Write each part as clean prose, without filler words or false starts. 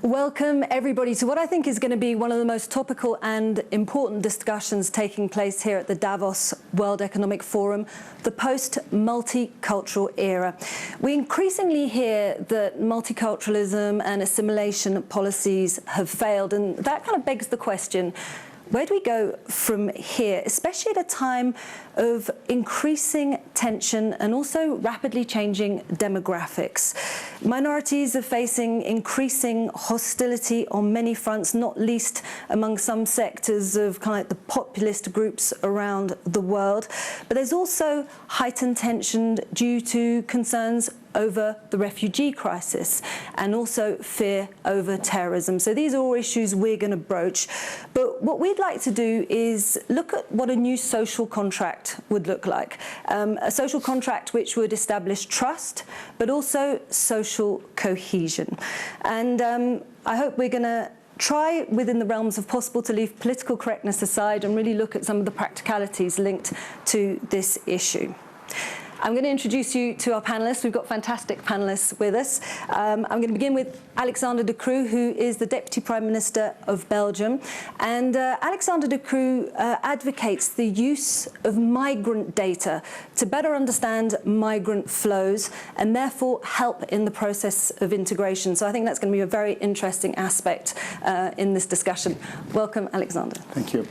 Welcome everybody to what I think is going to be one of the most topical and important discussions taking place here at the Davos World Economic Forum, the post-multicultural era. We increasingly hear that multiculturalism and assimilation policies have failed, and that kind of begs the question, where do we go from here, especially at a time of increasing tension and also rapidly changing demographics? Minorities are facing increasing hostility on many fronts, not least among some sectors of kind of like the populist groups around the world. But there's also heightened tension due to concerns over the refugee crisis and also fear over terrorism. So these are all issues we're going to broach. But what we'd like to do is look at what a new social contract would look like. A social contract which would establish trust, but also social cohesion. And I hope we're going to try, within the realms of possible, to leave political correctness aside and really look at some of the practicalities linked to this issue. I'm going to introduce you to our panelists. We've got fantastic panelists with us. I'm going to begin with Alexander De Croo, who is the Deputy Prime Minister of Belgium. And Alexander De Croo advocates the use of migrant data to better understand migrant flows and therefore help in the process of integration. So I think that's going to be a very interesting aspect in this discussion. Welcome, Alexander. Thank you.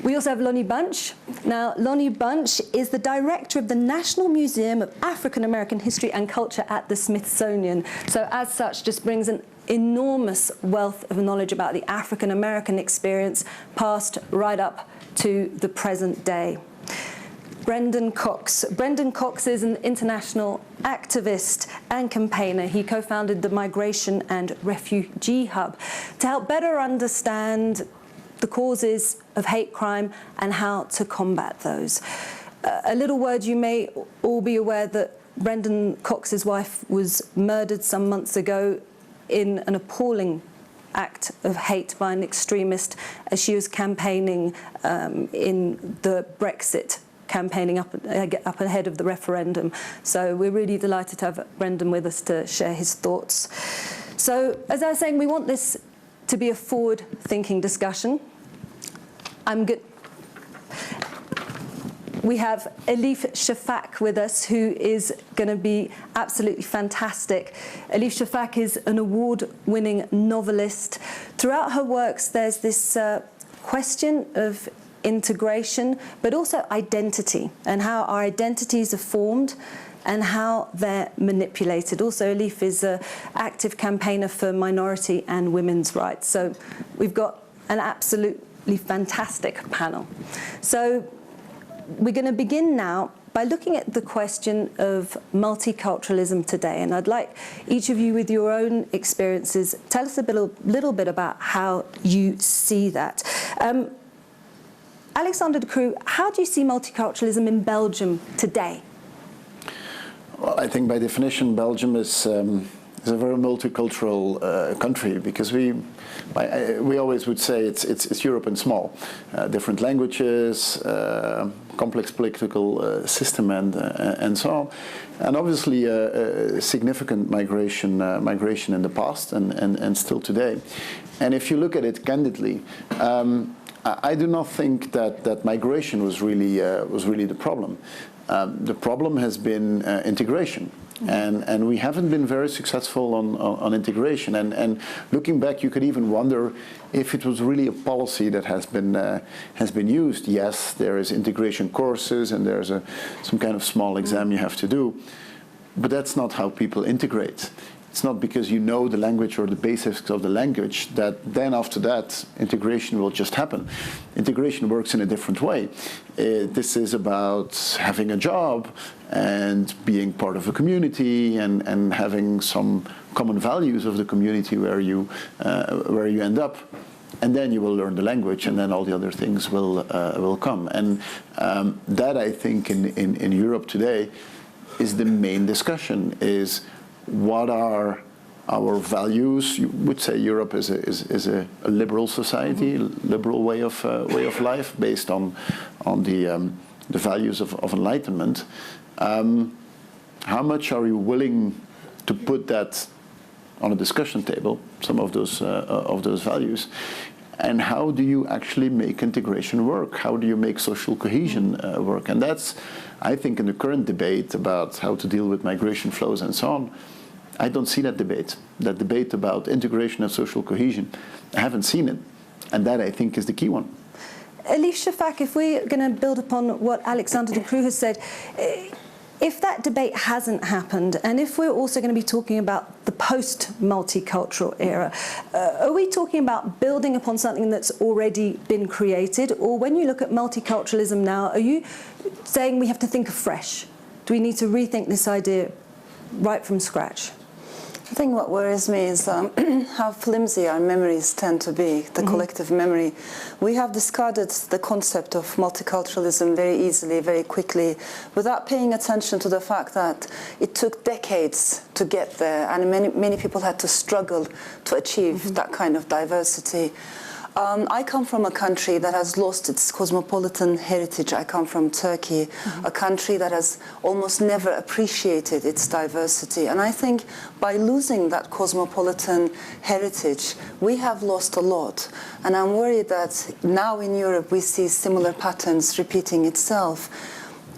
We also have Lonnie Bunch. Now, Lonnie Bunch is the director of the National Museum of African American History and Culture at the Smithsonian. So as such, just brings an enormous wealth of knowledge about the African American experience, past right up to the present day. Brendan Cox. Brendan Cox is an international activist and campaigner. He co-founded the Migration and Refugee Hub to help better understand the causes of hate crime and how to combat those. A little word, you may all be aware that Brendan Cox's wife was murdered some months ago in an appalling act of hate by an extremist as she was campaigning in the Brexit campaigning up ahead of the referendum. So we're really delighted to have Brendan with us to share his thoughts. So as I was saying, we want this to be a forward-thinking discussion. We have Elif Shafak with us, who is going to be absolutely fantastic. Elif Shafak is an award-winning novelist. Throughout her works, there's this question of integration, but also identity, and how our identities are formed and how they're manipulated. Also, Elif is an active campaigner for minority and women's rights. So we've got an absolutely fantastic panel. So we're going to begin now by looking at the question of multiculturalism today. And I'd like each of you, with your own experiences, tell us a little bit about how you see that. Alexander De Croo, how do you see multiculturalism in Belgium today? Well, I think by definition, Belgium is a very multicultural country, because we always would say it's Europe in small. Different languages, complex political system, and so on. And obviously a significant migration in the past and still today. And if you look at it candidly, I do not think that migration was really the problem. The problem has been integration, and we haven't been very successful on integration. And looking back, you could even wonder if it was really a policy that has been used. Yes, there is integration courses, and there's some kind of small exam you have to do, but that's not how people integrate. It's not because you know the language or the basics of the language that then after that integration will just happen. Integration works in a different way. This is about having a job and being part of a community and having some common values of the community where you end up. And then you will learn the language, and then all the other things will come. And that, I think, in Europe today is the main discussion, is what are our values? You would say Europe is a liberal society, liberal way of life based on the values of enlightenment. How much are you willing to put that on a discussion table some of those values. And how do you actually make integration work? How do you make social cohesion work? And that's, I think, in the current debate about how to deal with migration flows and so on, I don't see that debate. That debate about integration and social cohesion, I haven't seen it. And that, I think, is the key one. Elif Shafak, if we're going to build upon what Alexander De Croo has said, if that debate hasn't happened, and if we're also going to be talking about the post-multicultural era, are we talking about building upon something that's already been created? Or when you look at multiculturalism now, are you saying we have to think afresh? Do we need to rethink this idea right from scratch? I think what worries me is how flimsy our memories tend to be, the collective memory. We have discarded the concept of multiculturalism very easily, very quickly, without paying attention to the fact that it took decades to get there, and many people had to struggle to achieve that kind of diversity. I come from a country that has lost its cosmopolitan heritage. I come from Turkey, a country that has almost never appreciated its diversity. And I think by losing that cosmopolitan heritage, we have lost a lot. And I'm worried that now in Europe we see similar patterns repeating itself.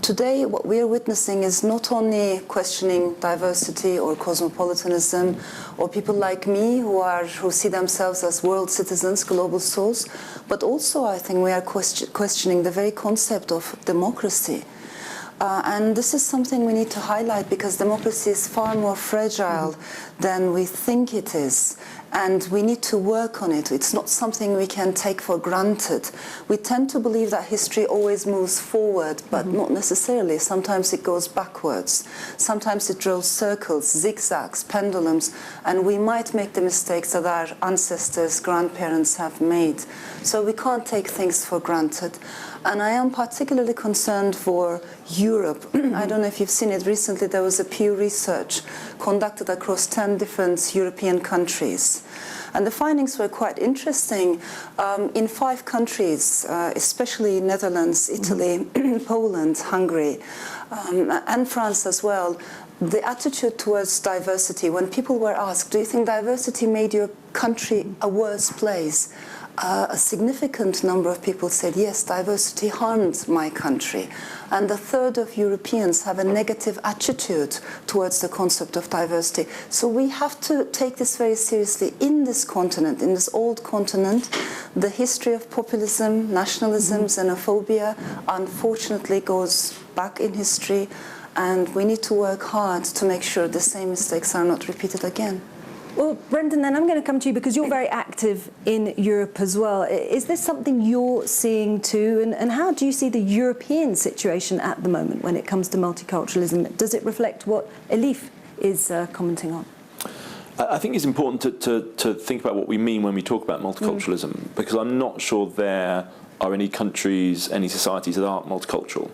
Today, what we are witnessing is not only questioning diversity or cosmopolitanism, or people like me who see themselves as world citizens, global souls, but also I think we are questioning the very concept of democracy. And this is something we need to highlight, because democracy is far more fragile than we think it is. And we need to work on it. It's not something we can take for granted. We tend to believe that history always moves forward, but not necessarily. Sometimes it goes backwards. Sometimes it draws circles, zigzags, pendulums, and we might make the mistakes that our ancestors, grandparents have made. So we can't take things for granted. And I am particularly concerned for Europe. I don't know if you've seen it recently. There was a Pew Research conducted across 10 different European countries. And the findings were quite interesting. In 5 countries, especially Netherlands, Italy, Poland, Hungary, and France as well, the attitude towards diversity, when people were asked, do you think diversity made your country a worse place? A significant number of people said, yes, diversity harmed my country. And a third of Europeans have a negative attitude towards the concept of diversity. So we have to take this very seriously in this continent, in this old continent. The history of populism, nationalism, xenophobia, unfortunately goes back in history. And we need to work hard to make sure the same mistakes are not repeated again. Well, Brendan, then I'm going to come to you, because you're very active in Europe as well. Is this something you're seeing too? And how do you see the European situation at the moment when it comes to multiculturalism? Does it reflect what Elif is commenting on? I think it's important to think about what we mean when we talk about multiculturalism, because I'm not sure there are any countries, any societies that aren't multicultural,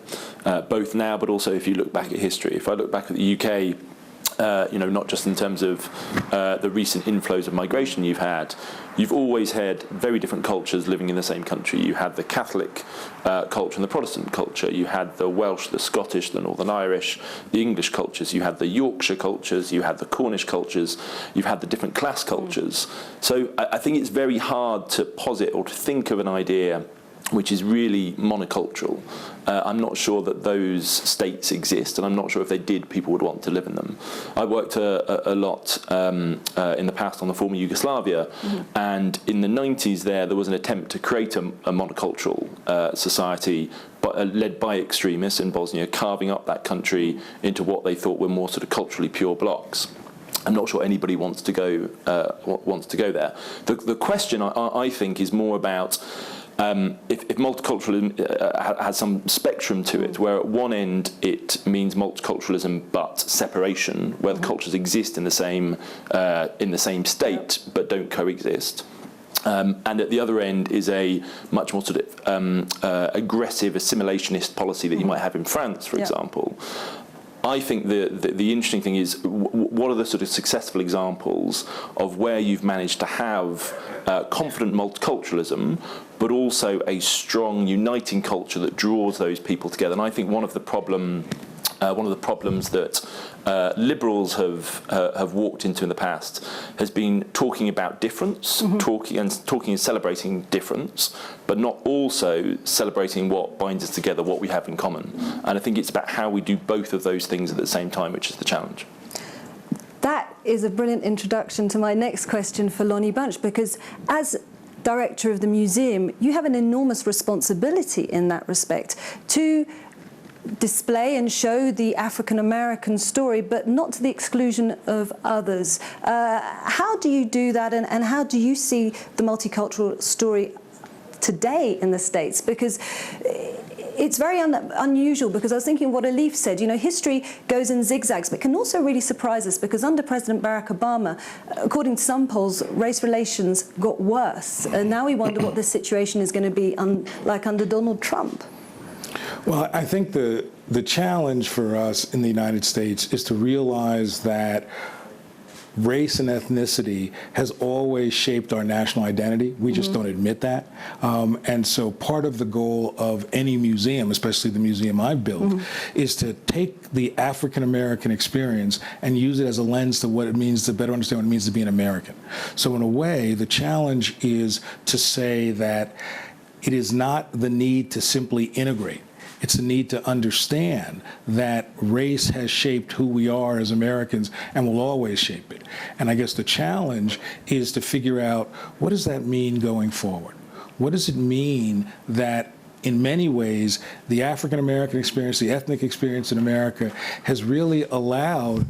both now but also if you look back at history. If I look back at the UK, not just in terms of the recent inflows of migration you've always had very different cultures living in the same country. You had the Catholic culture and the Protestant culture. You had the Welsh, the Scottish, the Northern Irish, the English cultures. You had the Yorkshire cultures. You had the Cornish cultures. You've had the different class cultures. So I think it's very hard to posit or to think of an idea which is really monocultural. I'm not sure that those states exist, and I'm not sure if they did, people would want to live in them. I worked a lot in the past on the former Yugoslavia, and in the 90s there was an attempt to create a monocultural society led by extremists in Bosnia, carving up that country into what they thought were more sort of culturally pure blocks. I'm not sure anybody wants to go there. The question, I think, is more about if multiculturalism has some spectrum to it, where at one end it means multiculturalism but separation, where the cultures exist in the same state but don't coexist. And at the other end is a much more sort of aggressive assimilationist policy that you might have in France, for example. I think the interesting thing is what are the sort of successful examples of where you've managed to have confident multiculturalism, but also a strong uniting culture that draws those people together. And I think one of the problems one of the problems that liberals have walked into in the past has been talking about difference, talking and celebrating difference, but not also celebrating what binds us together, what we have in common. And I think it's about how we do both of those things at the same time, which is the challenge. That is a brilliant introduction to my next question for Lonnie Bunch, because as director of the museum, you have an enormous responsibility in that respect to display and show the African-American story, but not to the exclusion of others. How do you do that, and how do you see the multicultural story today in the States? Because it's very unusual, because I was thinking what Elif said, you know, history goes in zigzags, but can also really surprise us, because under President Barack Obama, according to some polls, race relations got worse. And now we wonder what the situation is going to be like under Donald Trump. Well, I think the challenge for us in the United States is to realize that race and ethnicity has always shaped our national identity. We just don't admit that. And so part of the goal of any museum, especially the museum I've built, is to take the African-American experience and use it as a lens to what it means, to better understand what it means to be an American. So in a way, the challenge is to say that it is not the need to simply integrate. It's the need to understand that race has shaped who we are as Americans and will always shape it. And I guess the challenge is to figure out, what does that mean going forward? What does it mean that in many ways the African-American experience, the ethnic experience in America, has really allowed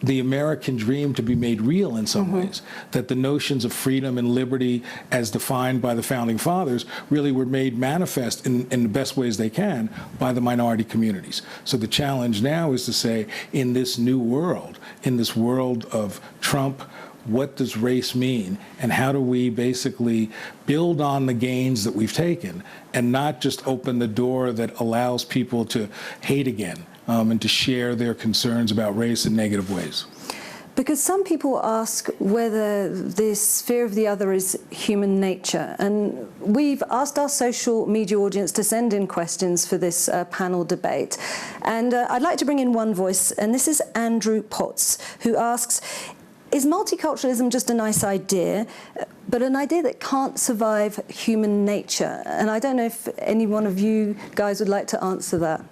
the American dream to be made real in some ways, that the notions of freedom and liberty as defined by the Founding Fathers really were made manifest in the best ways they can by the minority communities. So the challenge now is to say, in this new world, in this world of Trump, what does race mean, and how do we basically build on the gains that we've taken and not just open the door that allows people to hate again and to share their concerns about race in negative ways? Because some people ask whether this fear of the other is human nature, and we've asked our social media audience to send in questions for this panel debate. And I'd like to bring in one voice, and this is Andrew Potts, who asks, is multiculturalism just a nice idea, but an idea that can't survive human nature? And I don't know if any one of you guys would like to answer that.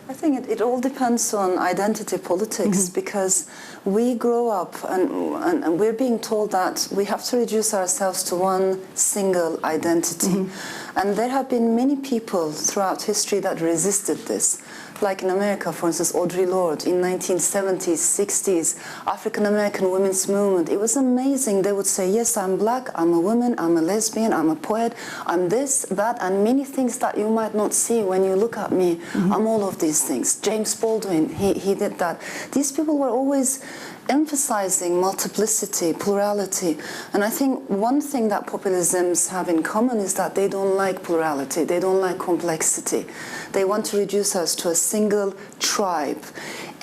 I think it all depends on identity politics, because we grow up and we're being told that we have to reduce ourselves to one single identity. And there have been many people throughout history that resisted this. Like in America, for instance, Audre Lorde in 1970s, 60s, African-American women's movement. It was amazing. They would say, yes, I'm black, I'm a woman, I'm a lesbian, I'm a poet, I'm this, that, and many things that you might not see when you look at me. I'm all of these things. James Baldwin, he did that. These people were always emphasizing multiplicity, plurality. And I think one thing that populisms have in common is that they don't like plurality, they don't like complexity. They want to reduce us to a single tribe.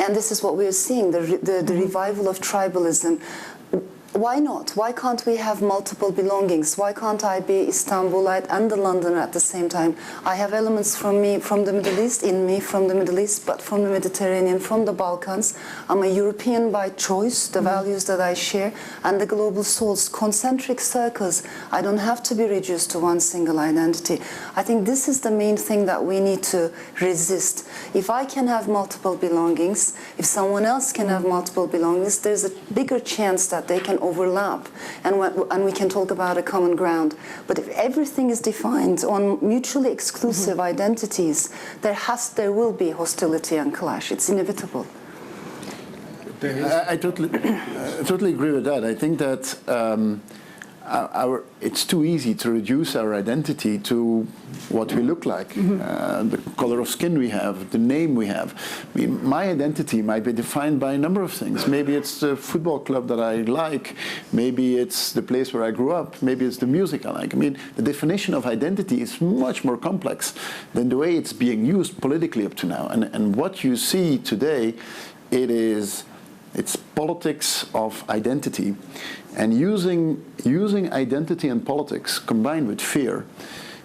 And this is what we're seeing, the revival of tribalism. Why not? Why can't we have multiple belongings? Why can't I be Istanbulite and a Londoner at the same time? I have elements from me, from the Middle East, in me, from the Middle East, but from the Mediterranean, from the Balkans. I'm a European by choice, the values that I share, and the global souls, concentric circles. I don't have to be reduced to one single identity. I think this is the main thing that we need to resist. If I can have multiple belongings, if someone else can have multiple belongings, there's a bigger chance that they can overlap, and we can talk about a common ground. But if everything is defined on mutually exclusive identities, there will be hostility and clash. It's inevitable. I totally agree with that. I think that it's too easy to reduce our identity to what we look like, the color of skin we have, the name we have. I mean, my identity might be defined by a number of things. Maybe it's the football club that I like, maybe it's the place where I grew up, maybe it's the music I like. I mean, the definition of identity is much more complex than the way it's being used politically up to now. And what you see today, it's politics of identity, and using identity and politics combined with fear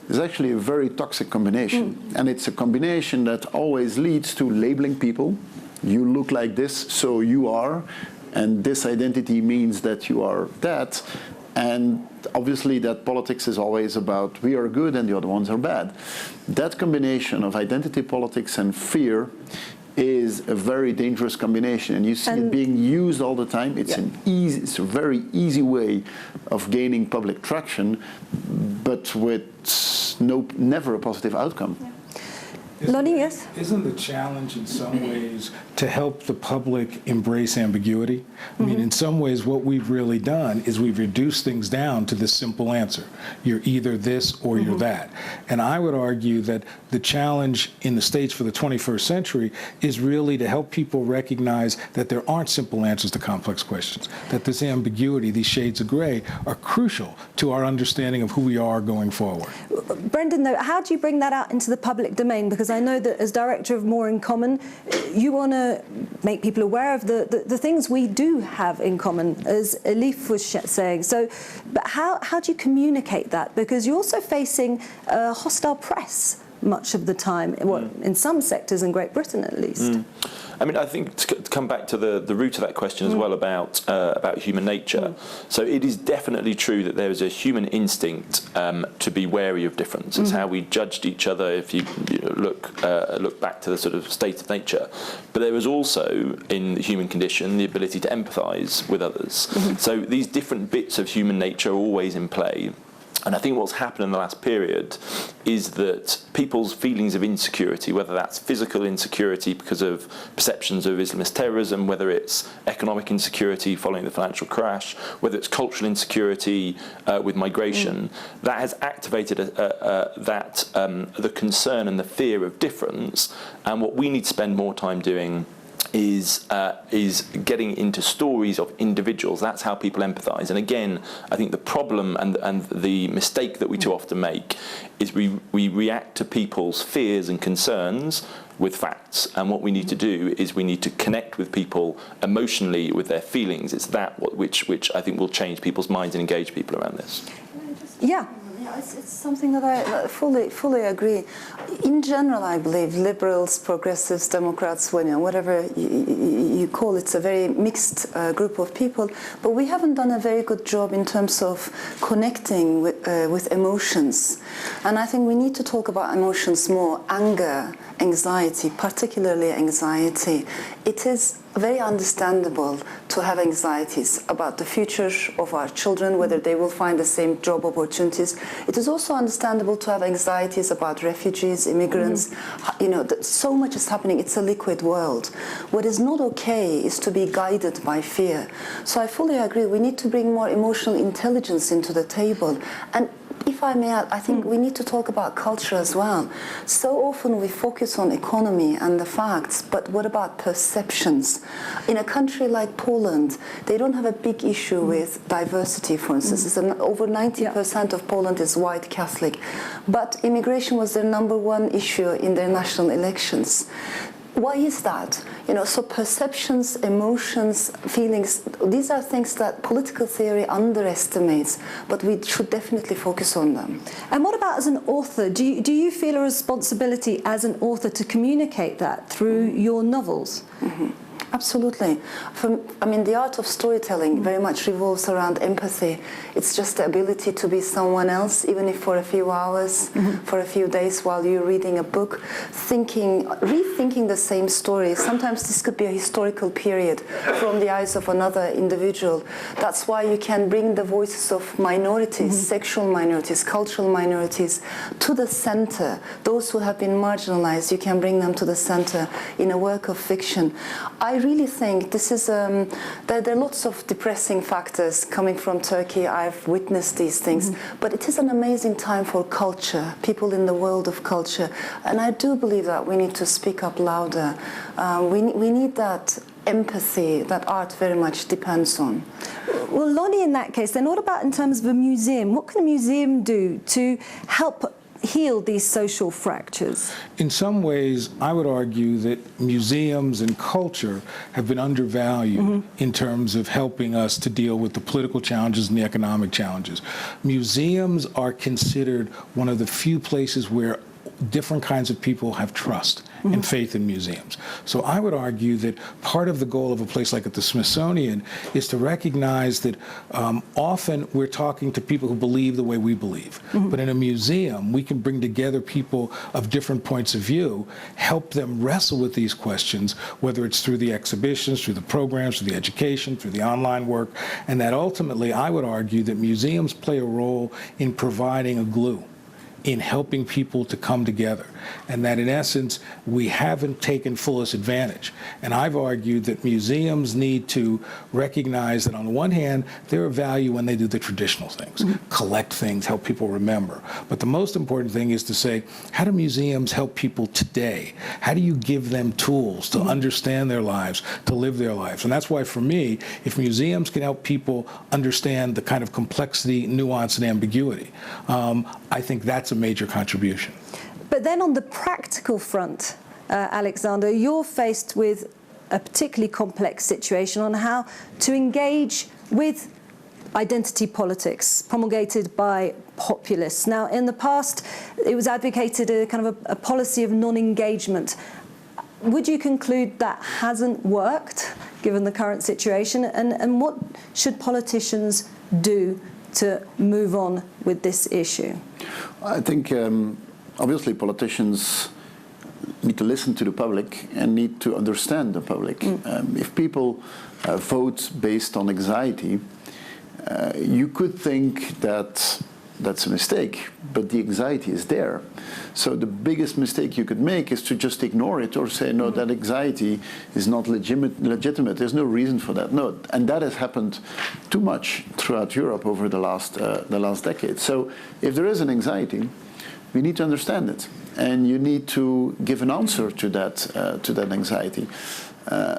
is actually a very toxic combination. And it's a combination that always leads to labeling people. You look like this, so you are. And this identity means that you are that. And obviously that politics is always about we are good and the other ones are bad. That combination of identity politics and fear is a very dangerous combination, and you see it being used all the time. It's it's a very easy way of gaining public traction, but with never a positive outcome. Lonnie, yes? Isn't the challenge in some ways to help the public embrace ambiguity? I mean, in some ways, what we've really done is we've reduced things down to this simple answer. You're either this or you're that. And I would argue that the challenge in the States for the 21st century is really to help people recognize that there aren't simple answers to complex questions, that this ambiguity, these shades of gray, are crucial to our understanding of who we are going forward. Brendan, though, how do you bring that out into the public domain? Because I know that as director of More in Common, you want to make people aware of the things we do have in common, as Elif was saying. So, but how do you communicate that? Because you're also facing a hostile press much of the time, in some sectors in Great Britain at least. I mean, I think to come back to the root of that question as well about human nature. So it is definitely true that there is a human instinct to be wary of difference. It's how we judged each other. If you look back to the sort of state of nature, but there is also in the human condition the ability to empathise with others. So these different bits of human nature are always in play. And I think what's happened in the last period is that people's feelings of insecurity, whether that's physical insecurity because of perceptions of Islamist terrorism, whether it's economic insecurity following the financial crash, whether it's cultural insecurity with migration, that has activated the concern and the fear of difference. And what we need to spend more time doing is getting into stories of individuals. That's how people empathise. And again, I think the problem and the mistake that we too often make is we react to people's fears and concerns with facts. And what we need to do is we need to connect with people emotionally with their feelings. It's that which I think will change people's minds and engage people around this. Yeah. It's something that I fully agree. In general, I believe liberals, progressives, Democrats, whatever you call it, it's a very mixed group of people. But we haven't done a very good job in terms of connecting with emotions. And I think we need to talk about emotions more. Anger, anxiety, particularly anxiety. It is very understandable to have anxieties about the future of our children, whether they will find the same job opportunities. It is also understandable to have anxieties about refugees, immigrants. You know, so much is happening. It's a liquid world. What is not okay is to be guided by fear. So I fully agree. We need to bring more emotional intelligence into the table. And if I may add, I think we need to talk about culture as well. So often we focus on economy and the facts, but what about perceptions? In a country like Poland, they don't have a big issue with diversity, for instance. Over 90% of Poland is white Catholic, but immigration was their #1 issue in their national elections. Why is that? You know, so perceptions, emotions, feelings, these are things that political theory underestimates, but we should definitely focus on them. And what about as an author? Do you feel a responsibility as an author to communicate that through your novels? Absolutely. I mean, the art of storytelling very much revolves around empathy. It's just the ability to be someone else, even if for a few hours, for a few days while you're reading a book, rethinking the same story. Sometimes this could be a historical period from the eyes of another individual. That's why you can bring the voices of minorities, sexual minorities, cultural minorities, to the center. Those who have been marginalized, you can bring them to the center in a work of fiction. I really think this is, there are lots of depressing factors coming from Turkey. I've witnessed these things, but it is an amazing time for culture, people in the world of culture. And I do believe that we need to speak up louder. We need that empathy that art very much depends on. Well, Lonnie, in that case, then what about in terms of a museum? What can a museum do to help heal these social fractures? In some ways, I would argue that museums and culture have been undervalued in terms of helping us to deal with the political challenges and the economic challenges. Museums are considered one of the few places where different kinds of people have trust and faith in museums. So I would argue that part of the goal of a place like at the Smithsonian is to recognize that often we're talking to people who believe the way we believe. But in a museum, we can bring together people of different points of view, help them wrestle with these questions, whether it's through the exhibitions, through the programs, through the education, through the online work, and that ultimately I would argue that museums play a role in providing a glue, in helping people to come together, and that in essence we haven't taken fullest advantage. And I've argued that museums need to recognize that on the one hand they're of value when they do the traditional things, collect things, help people remember. But the most important thing is to say, how do museums help people today? How do you give them tools to understand their lives, to live their lives? And that's why for me, if museums can help people understand the kind of complexity, nuance, and ambiguity, I think that's a major contribution. But then on the practical front, Alexander, you're faced with a particularly complex situation on how to engage with identity politics promulgated by populists. Now, in the past, it was advocated a kind of a policy of non-engagement. Would you conclude that hasn't worked, given the current situation? And what should politicians do to move on with this issue? I think obviously politicians need to listen to the public and need to understand the public. If people vote based on anxiety, you could think that that's a mistake, but the anxiety is there. So the biggest mistake you could make is to just ignore it or say, no, that anxiety is not legitimate. There's no reason for that. No, and that has happened too much throughout Europe over the last decade. So if there is an anxiety, we need to understand it, and you need to give an answer to that anxiety.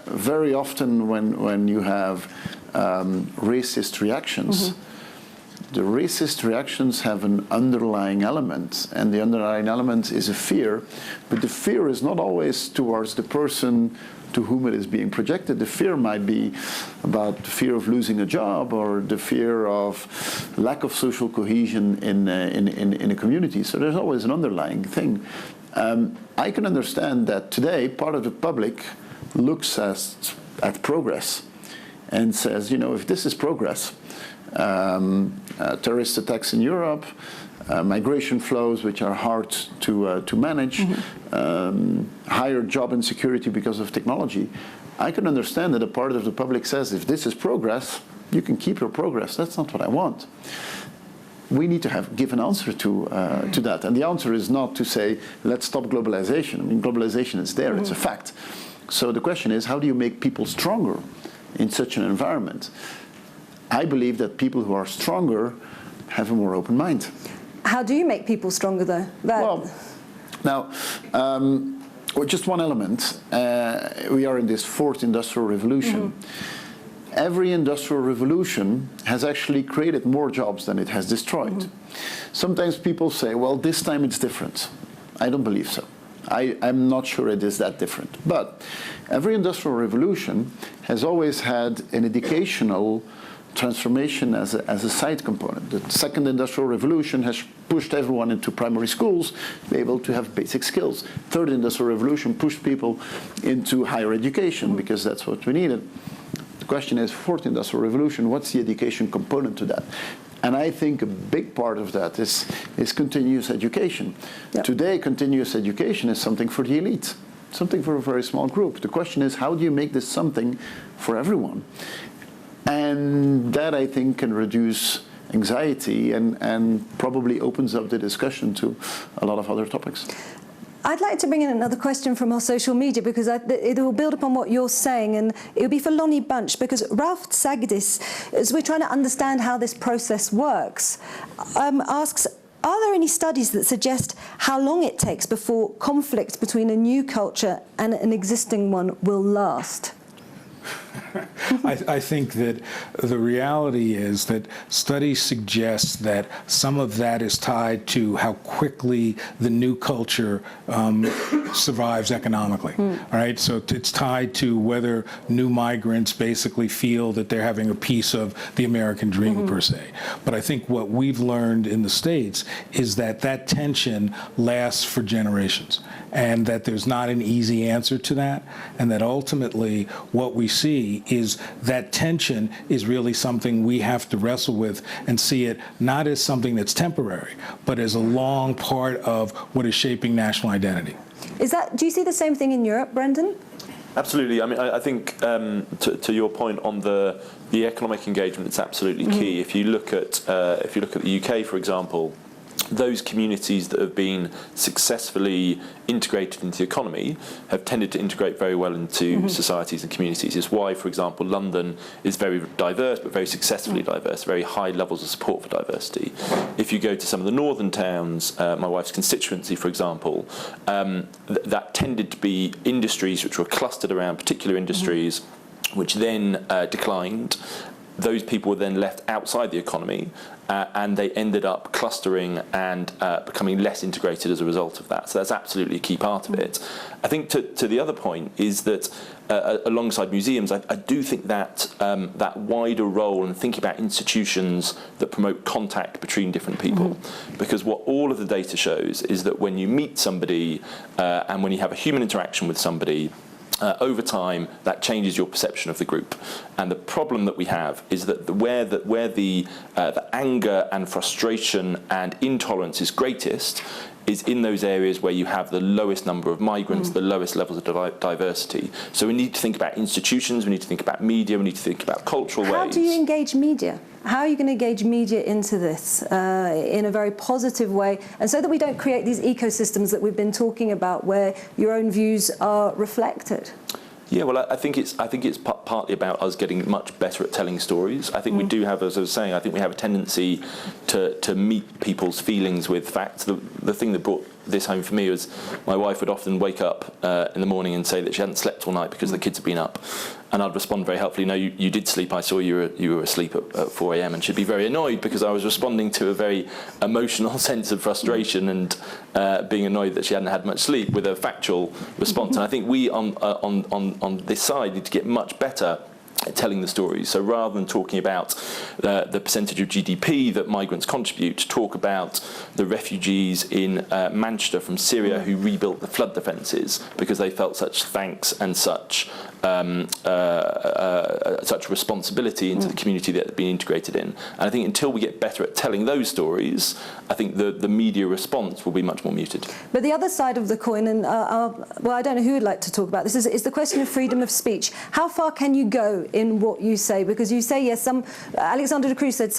Very often when you have racist reactions, the racist reactions have an underlying element, and the underlying element is a fear, but the fear is not always towards the person to whom it is being projected. The fear might be about the fear of losing a job or the fear of lack of social cohesion in a community. So there's always an underlying thing. I can understand that today part of the public looks at progress and says, you know, if this is progress, terrorist attacks in Europe, migration flows which are hard to manage, higher job insecurity because of technology. I can understand that a part of the public says, if this is progress, you can keep your progress. That's not what I want. We need to give an answer to that. And the answer is not to say, let's stop globalization. I mean, globalization is there, it's a fact. So the question is, how do you make people stronger in such an environment? I believe that people who are stronger have a more open mind. How do you make people stronger, though? Well, now, just one element. We are in this fourth industrial revolution. Every industrial revolution has actually created more jobs than it has destroyed. Sometimes people say, well, this time it's different. I don't believe so. I'm not sure it is that different. But every industrial revolution has always had an educational transformation as a side component. The second industrial revolution has pushed everyone into primary schools to be able to have basic skills. Third industrial revolution pushed people into higher education because that's what we needed. The question is, fourth industrial revolution, what's the education component to that? And I think a big part of that is continuous education. Yep. Today, continuous education is something for the elite, something for a very small group. The question is, how do you make this something for everyone? And that, I think, can reduce anxiety and probably opens up the discussion to a lot of other topics. I'd like to bring in another question from our social media because it will build upon what you're saying, and it will be for Lonnie Bunch, because Ralph Sagdis, as we're trying to understand how this process works, asks, are there any studies that suggest how long it takes before conflict between a new culture and an existing one will last? I think that the reality is that studies suggest that some of that is tied to how quickly the new culture survives economically. All right, so it's tied to whether new migrants basically feel that they're having a piece of the American dream per se. But I think what we've learned in the States is that that tension lasts for generations, and that there's not an easy answer to that, and that ultimately what we see is that tension is really something we have to wrestle with and see it not as something that's temporary, but as a long part of what is shaping national identity. Do you see the same thing in Europe, Brendan? Absolutely. I mean, I think to your point on the economic engagement, it's absolutely key. If you look at the UK, for example, those communities that have been successfully integrated into the economy have tended to integrate very well into societies and communities. It's why, for example, London is very diverse, but very successfully diverse, very high levels of support for diversity. If you go to some of the northern towns, my wife's constituency, for example, that tended to be industries which were clustered around particular industries, which then declined. Those people were then left outside the economy, and they ended up clustering and becoming less integrated as a result of that. So that's absolutely a key part of it. I think to the other point is that alongside museums, I do think that that wider role and thinking about institutions that promote contact between different people, because what all of the data shows is that when you meet somebody and when you have a human interaction with somebody, over time, that changes your perception of the group. And the problem that we have is that where the anger and frustration and intolerance is greatest is in those areas where you have the lowest number of migrants, the lowest levels of diversity. So we need to think about institutions, we need to think about media, we need to think about cultural ways. How do you engage media? How are you going to engage media into this in a very positive way, and so that we don't create these ecosystems that we've been talking about where your own views are reflected? Yeah, well, I think it's partly about us getting much better at telling stories. I think we do have, as I was saying, I think we have a tendency to meet people's feelings with facts. The thing that brought this home for me was my wife would often wake up in the morning and say that she hadn't slept all night because the kids had been up. And I'd respond very helpfully, no, you did sleep, I saw you were asleep at 4 a.m. And she'd be very annoyed because I was responding to a very emotional sense of frustration and being annoyed that she hadn't had much sleep with a factual response. And I think we on this side need to get much better at telling the stories. So rather than talking about the percentage of GDP that migrants contribute, talk about the refugees in Manchester from Syria who rebuilt the flood defences because they felt such thanks and such responsibility into the community that they've been integrated in. And I think until we get better at telling those stories, I think the media response will be much more muted. But the other side of the coin, and well, I don't know who would like to talk about this, is the question of freedom of speech. How far can you go in what you say? Because you say, yes, Alexander de Croo said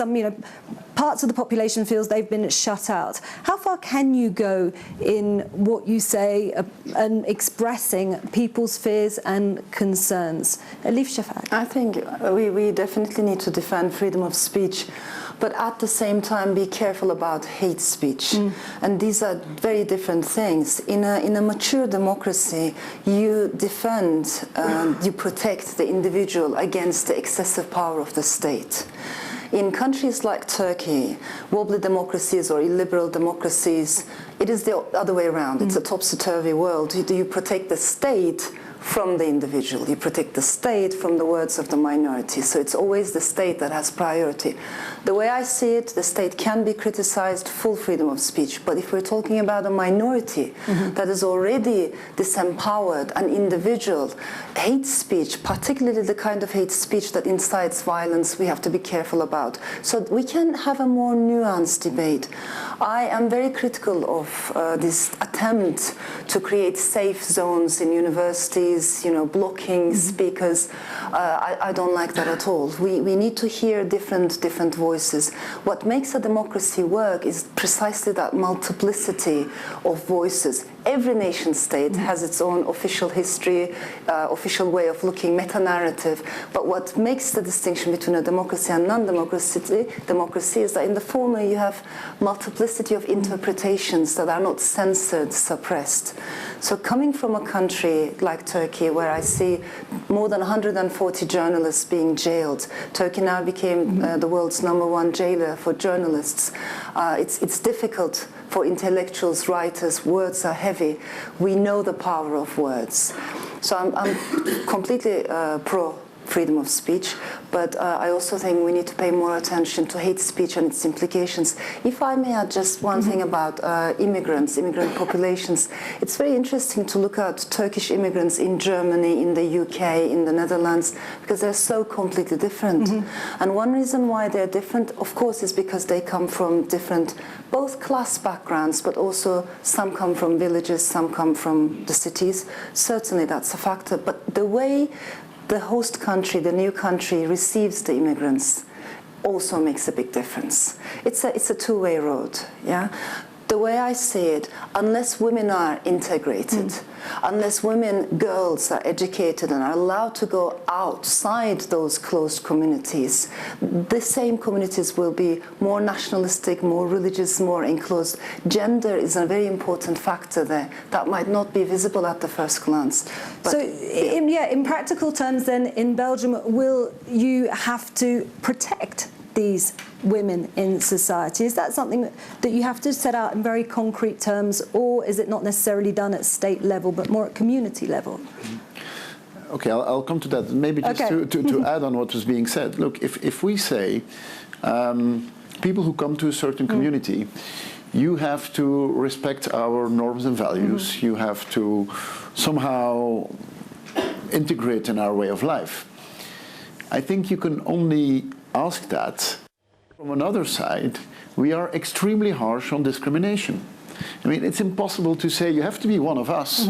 parts of the population feels they've been shut out. How far can you go in what you say and expressing people's fears and concerns? Elif Shafak. I think we definitely need to defend freedom of speech, but at the same time be careful about hate speech. And these are very different things. In a mature democracy, you defend, you protect the individual against the excessive power of the state. In countries like Turkey, wobbly democracies or illiberal democracies, it is the other way around. It's a topsy-turvy world. You protect the state from the individual. You protect the state from the words of the minority. So it's always the state that has priority. The way I see it, the state can be criticized, full freedom of speech. But if we're talking about a minority that is already disempowered, an individual, hate speech, particularly the kind of hate speech that incites violence, we have to be careful about. So we can have a more nuanced debate. I am very critical of this attempt to create safe zones in universities, blocking speakers. I don't like that at all. We need to hear different voices. What makes a democracy work is precisely that multiplicity of voices. Every nation state has its own official history, official way of looking, meta-narrative. But what makes the distinction between a democracy and non-democracy is that in the former you have multiplicity of interpretations that are not censored, suppressed. So coming from a country like Turkey, where I see more than 140 journalists being jailed, Turkey now became the world's #1 jailer for journalists. It's difficult for intellectuals, writers. Words are heavy. We know the power of words. So I'm completely pro freedom of speech, but I also think we need to pay more attention to hate speech and its implications. If I may add just one thing about immigrant populations, it's very interesting to look at Turkish immigrants in Germany, in the UK, in the Netherlands, because they're so completely different. And one reason why they're different, of course, is because they come from different, both class backgrounds, but also some come from villages, some come from the cities. Certainly that's a factor, but the way the host country, the new country, receives the immigrants also makes a big difference. It's a two-way road, yeah? The way I see it, unless women are integrated, unless girls are educated and are allowed to go outside those closed communities, the same communities will be more nationalistic, more religious, more enclosed. Gender is a very important factor there that might not be visible at the first glance. But, so, in practical terms then, in Belgium, will you have to protect these women in society? Is that something that you have to set out in very concrete terms, or is it not necessarily done at state level, but more at community level? Okay, I'll come to that. Maybe just to add on what was being said. Look, if we say people who come to a certain community, you have to respect our norms and values, you have to somehow integrate in our way of life. I think you can only ask that. From another side, we are extremely harsh on discrimination. I mean, it's impossible to say you have to be one of us,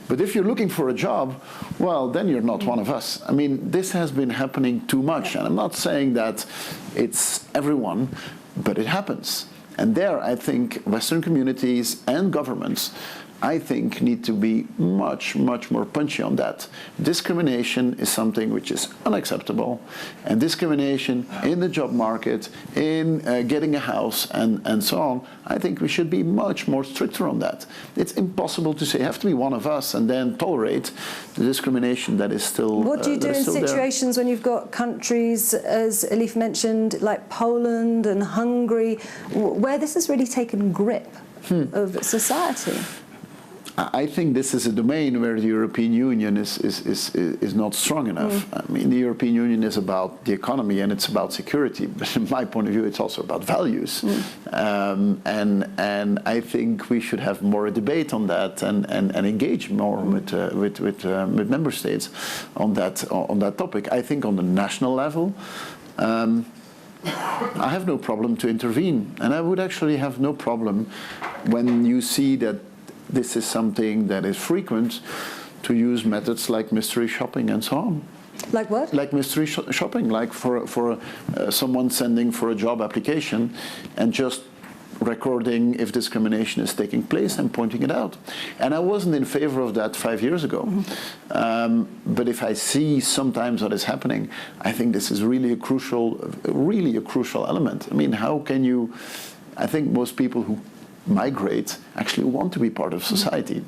but if you're looking for a job, well, then you're not one of us. I mean, this has been happening too much, and I'm not saying that it's everyone, but it happens. And there, I think Western communities and governments, I think, need to be much, much more punchy on that. Discrimination is something which is unacceptable, and discrimination in the job market, in getting a house, and so on, I think we should be much more stricter on that. It's impossible to say you have to be one of us and then tolerate the discrimination that is still there. What do you do in situations when you've got countries, as Elif mentioned, like Poland and Hungary, where this has really taken grip of society? I think this is a domain where the European Union is not strong enough. I mean, the European Union is about the economy and it's about security, but from my point of view, it's also about values. And I think we should have more debate on that and engage more with member states on that topic. I think on the national level, I have no problem to intervene, and I would actually have no problem when you see that this is something that is frequent, to use methods like mystery shopping and so on. Like what? Like mystery shopping, like for someone sending for a job application and just recording if discrimination is taking place and pointing it out. And I wasn't in favor of that 5 years ago. But if I see sometimes what is happening, I think this is really a crucial element. I mean, how can you, I think most people who migrate actually want to be part of society.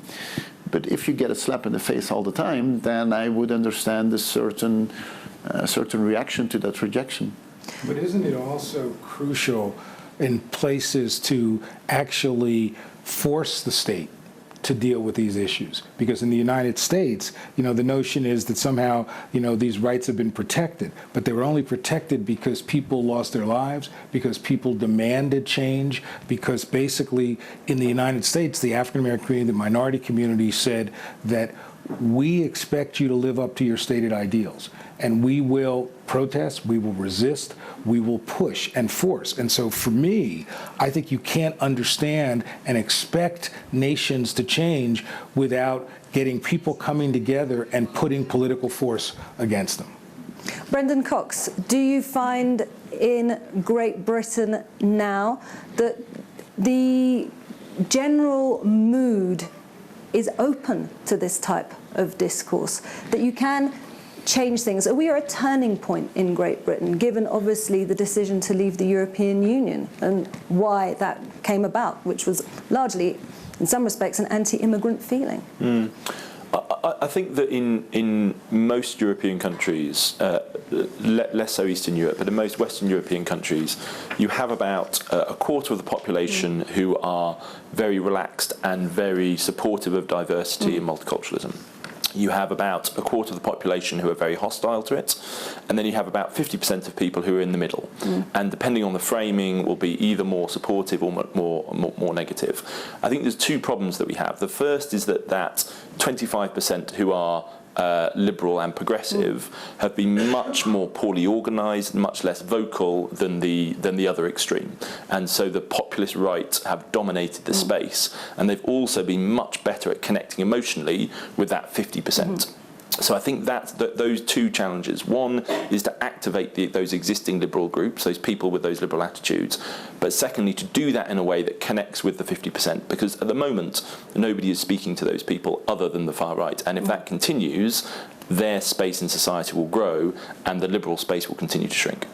But if you get a slap in the face all the time, then I would understand a certain reaction to that rejection. But isn't it also crucial in places to actually force the state to deal with these issues? Because in the United States, the notion is that somehow, these rights have been protected, but they were only protected because people lost their lives, because people demanded change, because basically in the United States, the African American community, the minority community said that we expect you to live up to your stated ideals, and we will protest, we will resist, we will push and force. And so for me, I think you can't understand and expect nations to change without getting people coming together and putting political force against them. Brendan Cox, do you find in Great Britain now that the general mood is open to this type of discourse, that you can change things? We are a turning point in Great Britain, given obviously the decision to leave the European Union and why that came about, which was largely in some respects, an anti-immigrant feeling. I think that in most European countries, less so Eastern Europe, but in most Western European countries, you have about a quarter of the population who are very relaxed and very supportive of diversity and multiculturalism. You have about a quarter of the population who are very hostile to it, and then you have about 50% of people who are in the middle. And depending on the framing, will be either more supportive or more negative. I think there's two problems that we have. The first is that 25% who are liberal and progressive have been much more poorly organised, much less vocal than the other extreme, and so the populist right have dominated the space, and they've also been much better at connecting emotionally with that 50%. So I think those two challenges. One is to activate those existing liberal groups, those people with those liberal attitudes. But secondly, to do that in a way that connects with the 50%, because at the moment, nobody is speaking to those people other than the far right. And if that continues, their space in society will grow and the liberal space will continue to shrink.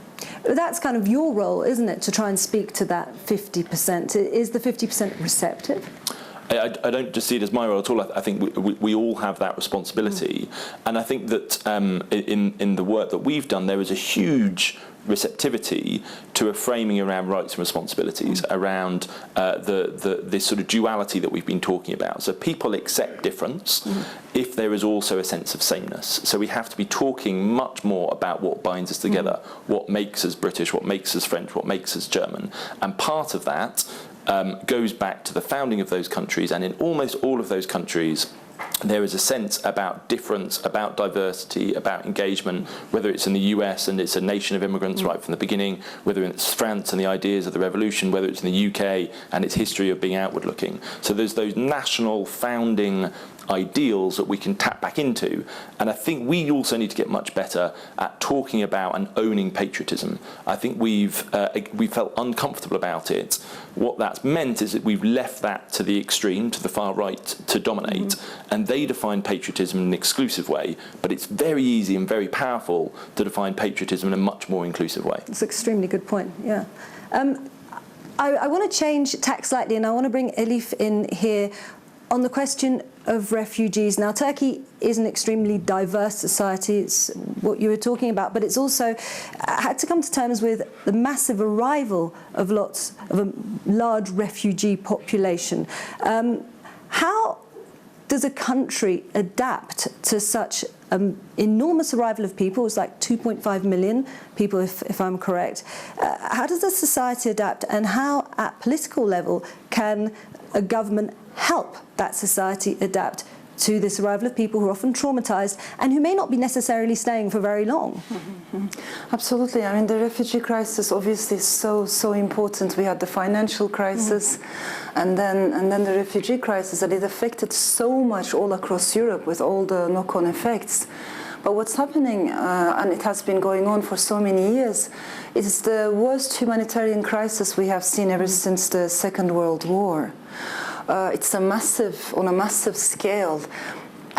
That's kind of your role, isn't it, to try and speak to that 50%? Is the 50% receptive? I don't just see it as my role at all. I think we all have that responsibility. And I think that in the work that we've done, there is a huge receptivity to a framing around rights and responsibilities, around this sort of duality that we've been talking about. So people accept difference if there is also a sense of sameness. So we have to be talking much more about what binds us together, what makes us British, what makes us French, what makes us German. And part of that goes back to the founding of those countries, and in almost all of those countries there is a sense about difference, about diversity, about engagement, whether it's in the US and it's a nation of immigrants right from the beginning, whether it's France and the ideas of the revolution, whether it's in the UK and its history of being outward looking. So there's those national founding ideals that we can tap back into, and I think we also need to get much better at talking about and owning patriotism. I think we felt uncomfortable about it. What that's meant is that we've left that to the extreme, to the far right, to dominate, and they define patriotism in an exclusive way, but it's very easy and very powerful to define patriotism in a much more inclusive way. That's an extremely good point, yeah. I want to change tack slightly, and I want to bring Elif in here on the question of refugees. Now, Turkey is an extremely diverse society, it's what you were talking about, but it's also had to come to terms with the massive arrival of a large refugee population. How does a country adapt to such an enormous arrival of people? It's like 2.5 million people, if I'm correct. How does a society adapt, and how, at political level, can a government help that society adapt to this arrival of people who are often traumatized and who may not be necessarily staying for very long? Absolutely. I mean, the refugee crisis obviously is so important. We had the financial crisis, and then the refugee crisis, and it affected so much all across Europe with all the knock-on effects. But what's happening, and it has been going on for so many years, is the worst humanitarian crisis we have seen ever since the Second World War. It's on a massive scale.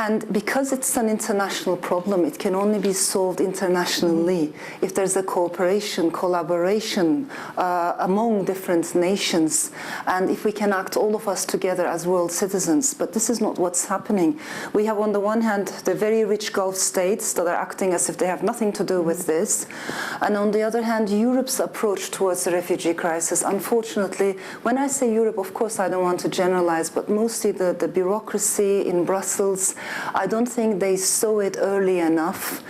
And because it's an international problem, it can only be solved internationally if there's a cooperation, collaboration among different nations, and if we can act all of us together as world citizens. But this is not what's happening. We have, on the one hand, the very rich Gulf states that are acting as if they have nothing to do with this, and on the other hand, Europe's approach towards the refugee crisis. Unfortunately, when I say Europe, of course, I don't want to generalize, but mostly the bureaucracy in Brussels, I don't think they saw it early enough,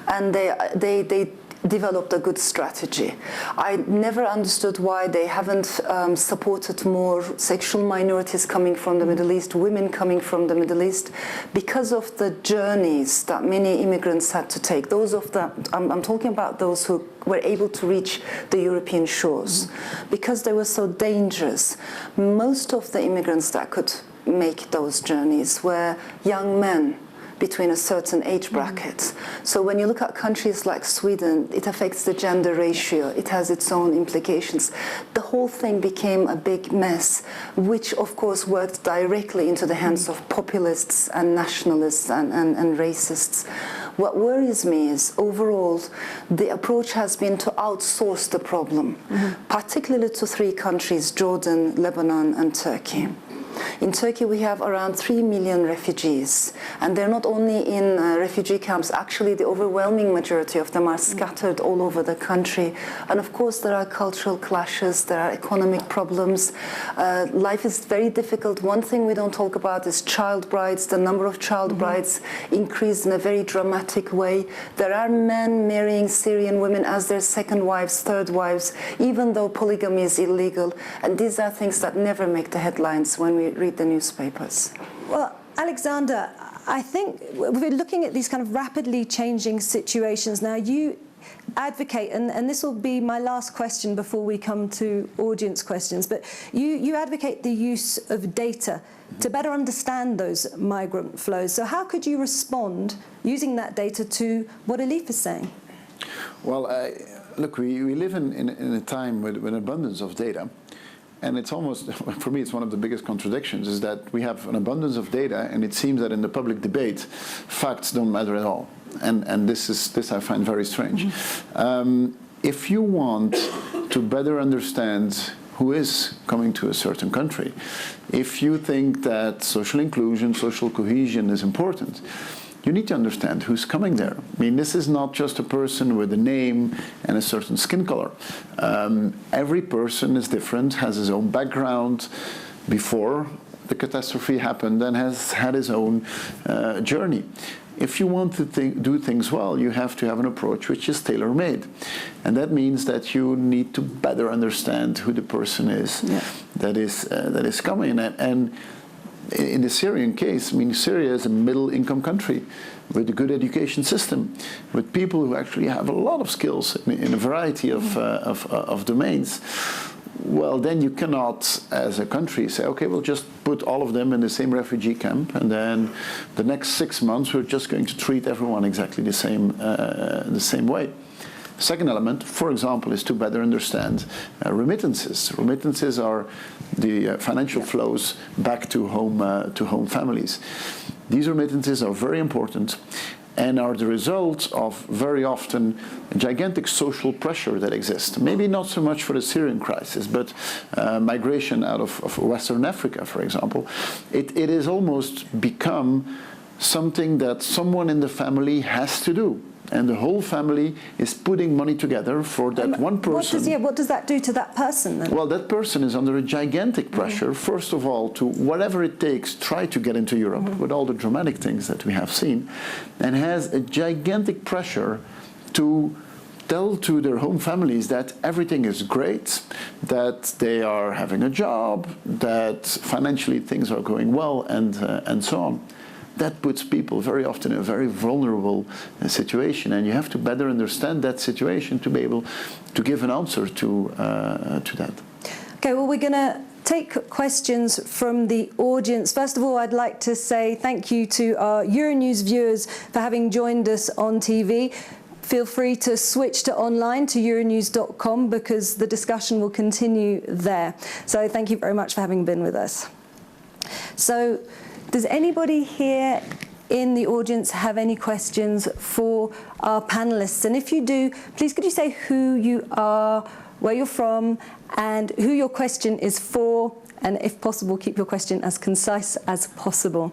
and they developed a good strategy. I never understood why they haven't supported more sexual minorities coming from the Middle East, women coming from the Middle East, because of the journeys that many immigrants had to take. I'm talking about those who were able to reach the European shores, because they were so dangerous. Most of the immigrants that could make those journeys were young men between a certain age bracket. So when you look at countries like Sweden, it affects the gender ratio. It has its own implications. The whole thing became a big mess, which of course worked directly into the hands of populists and nationalists and racists. What worries me is, overall, the approach has been to outsource the problem, particularly to three countries, Jordan, Lebanon, and Turkey. In Turkey, we have around 3 million refugees, and they're not only in refugee camps. Actually, the overwhelming majority of them are scattered all over the country. And of course, there are cultural clashes, there are economic problems. Life is very difficult. One thing we don't talk about is child brides. The number of child brides increased in a very dramatic way. There are men marrying Syrian women as their second wives, third wives, even though polygamy is illegal. And these are things that never make the headlines when we read the newspapers. Well, Alexander, I think we're looking at these kind of rapidly changing situations now. You advocate, and this will be my last question before we come to audience questions, but you advocate the use of data to better understand those migrant flows. So how could you respond using that data to what Elif is saying? Well, look, we live in a time with an abundance of data. And it's almost, for me, it's one of the biggest contradictions, is that we have an abundance of data, and it seems that in the public debate, facts don't matter at all. And this I find very strange. If you want to better understand who is coming to a certain country, if you think that social inclusion, social cohesion is important, you need to understand who's coming there. I mean, this is not just a person with a name and a certain skin color. Every person is different, has his own background before the catastrophe happened, and has had his own journey. If you want to do things well, you have to have an approach which is tailor-made. And that means that you need to better understand who the person is that is coming. And in the Syrian case, I mean, Syria is a middle-income country with a good education system, with people who actually have a lot of skills in a variety of domains. Well, then you cannot, as a country, say, okay, we'll just put all of them in the same refugee camp, and then the next 6 months we're just going to treat everyone exactly the same way. Second element, for example, is to better understand remittances. Remittances are the financial flows back to home families. These remittances are very important and are the result of very often gigantic social pressure that exists. Maybe not so much for the Syrian crisis, but migration out of Western Africa, for example. It is almost become something that someone in the family has to do. And the whole family is putting money together for that one person. What does that do to that person then? Well, that person is under a gigantic pressure, first of all, to whatever it takes, try to get into Europe with all the dramatic things that we have seen, and has a gigantic pressure to tell to their home families that everything is great, that they are having a job, that financially things are going well, and so on. That puts people very often in a very vulnerable situation, and you have to better understand that situation to be able to give an answer to that. Okay, well, we're going to take questions from the audience. First of all, I'd like to say thank you to our Euronews viewers for having joined us on TV. Feel free to switch to online to euronews.com because the discussion will continue there. So thank you very much for having been with us. So, does anybody here in the audience have any questions for our panelists? And if you do, please could you say who you are, where you're from, and who your question is for, and if possible, keep your question as concise as possible.